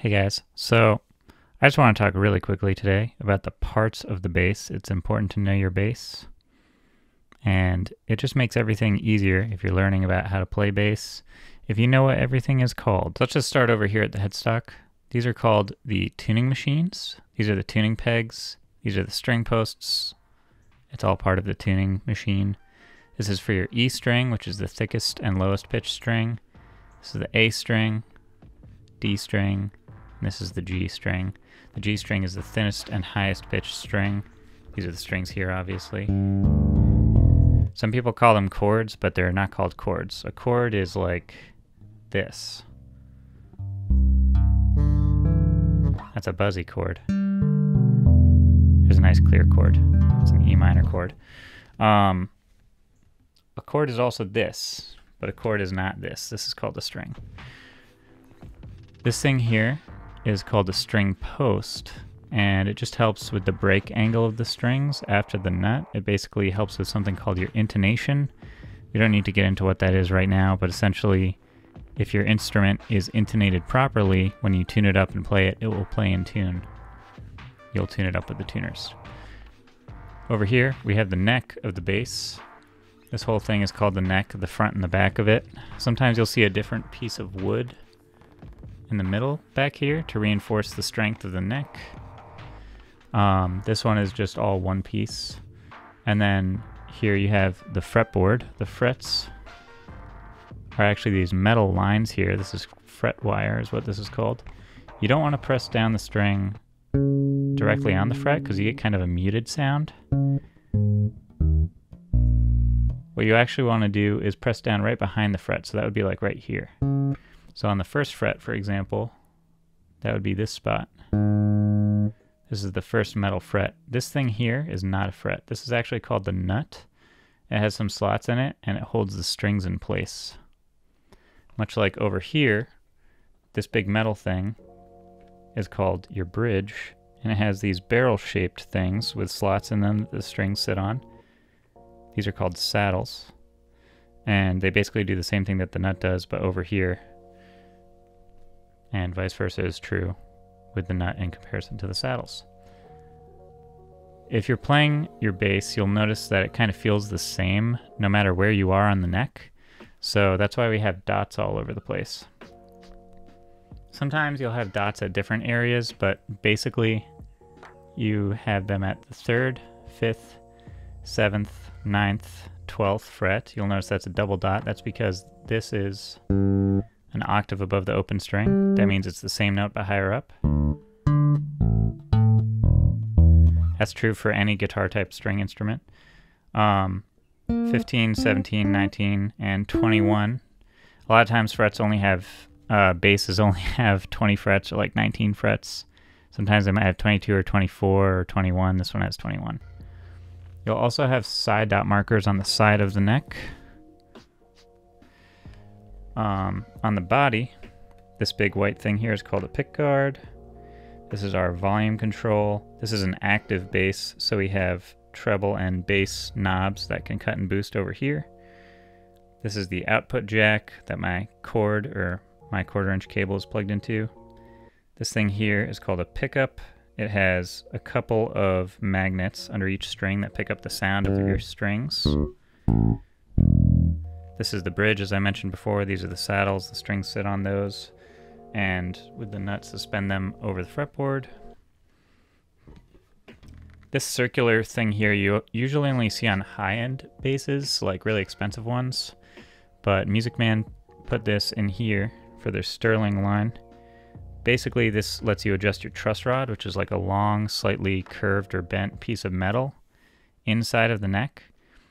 Hey guys, so I just want to talk really quickly today about the parts of the bass. It's important to know your bass, and it just makes everything easier if you're learning about how to play bass, if you know what everything is called. Let's just start over here at the headstock. These are called the tuning machines. These are the tuning pegs. These are the string posts. It's all part of the tuning machine. This is for your E string, which is the thickest and lowest pitched string. This is the A string, D string, and this is the G string. The G string is the thinnest and highest pitched string. These are the strings here, obviously. Some people call them chords, but they're not called chords. A chord is like this. That's a buzzy chord. There's a nice clear chord. It's an E minor chord. A chord is also this, but a chord is not this. This is called a string. This thing here is called a string post, and it just helps with the break angle of the strings after the nut. It basically helps with something called your intonation. We don't need to get into what that is right now, but essentially, if your instrument is intonated properly, when you tune it up and play it, it will play in tune. You'll tune it up with the tuners. Over here, we have the neck of the bass. This whole thing is called the neck, the front and the back of it. Sometimes you'll see a different piece of wood in the middle back here to reinforce the strength of the neck. This one is just all one piece. And then here you have the fretboard. The frets are actually these metal lines here. This is fret wire is what this is called. You don't want to press down the string directly on the fret because you get kind of a muted sound. What you actually want to do is press down right behind the fret, so that would be like right here. So on the first fret, for example, that would be this spot. This is the first metal fret. This thing here is not a fret. This is actually called the nut. It has some slots in it, and it holds the strings in place. Much like over here, this big metal thing is called your bridge, and it has these barrel-shaped things with slots in them that the strings sit on. These are called saddles, and they basically do the same thing that the nut does, but over here. And vice versa is true with the nut in comparison to the saddles. If you're playing your bass, you'll notice that it kind of feels the same no matter where you are on the neck. So that's why we have dots all over the place. Sometimes you'll have dots at different areas, but basically you have them at the 3rd, 5th, 7th, 9th, 12th fret. You'll notice that's a double dot. That's because this is an octave above the open string. That means it's the same note but higher up. That's true for any guitar type string instrument. 15, 17, 19, and 21. A lot of times frets only have, basses only have 20 frets or like 19 frets. Sometimes they might have 22 or 24 or 21. This one has 21. You'll also have side dot markers on the side of the neck. On the body, this big white thing here is called a pick guard. This is our volume control. This is an active bass, so we have treble and bass knobs that can cut and boost over here. This is the output jack that my cord or my 1/4-inch cable is plugged into. This thing here is called a pickup. It has a couple of magnets under each string that pick up the sound of your strings. This is the bridge, as I mentioned before. These are the saddles. The strings sit on those. And with the nut, suspend them over the fretboard. This circular thing here you usually only see on high-end basses, like really expensive ones. But Music Man put this in here for their Sterling line. Basically, this lets you adjust your truss rod, which is like a long, slightly curved or bent piece of metal inside of the neck.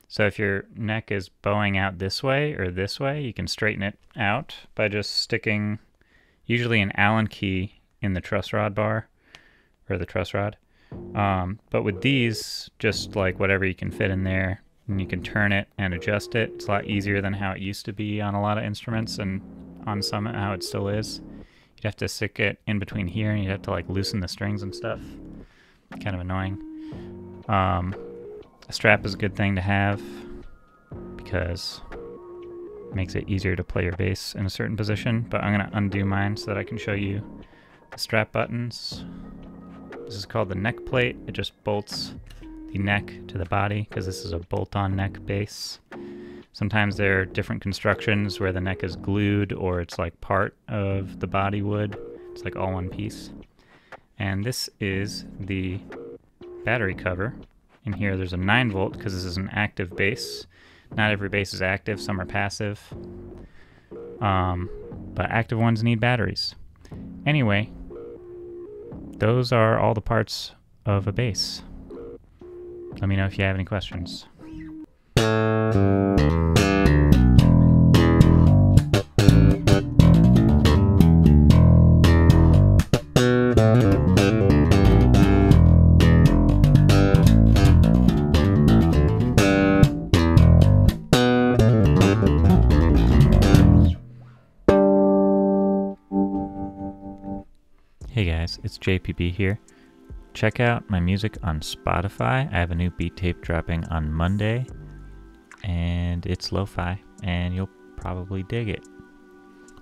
So if your neck is bowing out this way or this way, you can straighten it out by just sticking usually an Allen key in the truss rod bar, or the truss rod. But with these, just like whatever you can fit in there, and you can turn it and adjust it. It's a lot easier than how it used to be on a lot of instruments, and on some how it still is. You'd have to stick it in between here, and you'd have to like loosen the strings and stuff. Kind of annoying. A strap is a good thing to have because it makes it easier to play your bass in a certain position, but I'm going to undo mine so that I can show you The strap buttons. This is called the neck plate. It just bolts the neck to the body because this is a bolt-on neck bass. Sometimes there are different constructions where the neck is glued or it's like part of the body wood. It's like all one piece. And this is the battery cover. In here there's a 9-volt because this is an active bass. Not every bass is active, some are passive. But active ones need batteries. Anyway, those are all the parts of a bass. Let me know if you have any questions. Hey guys, it's JPB here. Check out my music on Spotify. I have a new beat tape dropping on Monday, and it's lo-fi, and you'll probably dig it.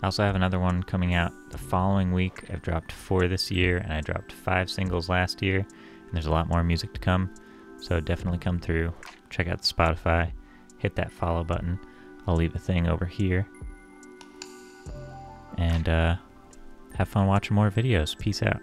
I also have another one coming out the following week. I've dropped 4 this year, and I dropped 5 singles last year, and there's a lot more music to come, so definitely come through. Check out the Spotify, hit that follow button. I'll leave a thing over here, and have fun watching more videos. Peace out.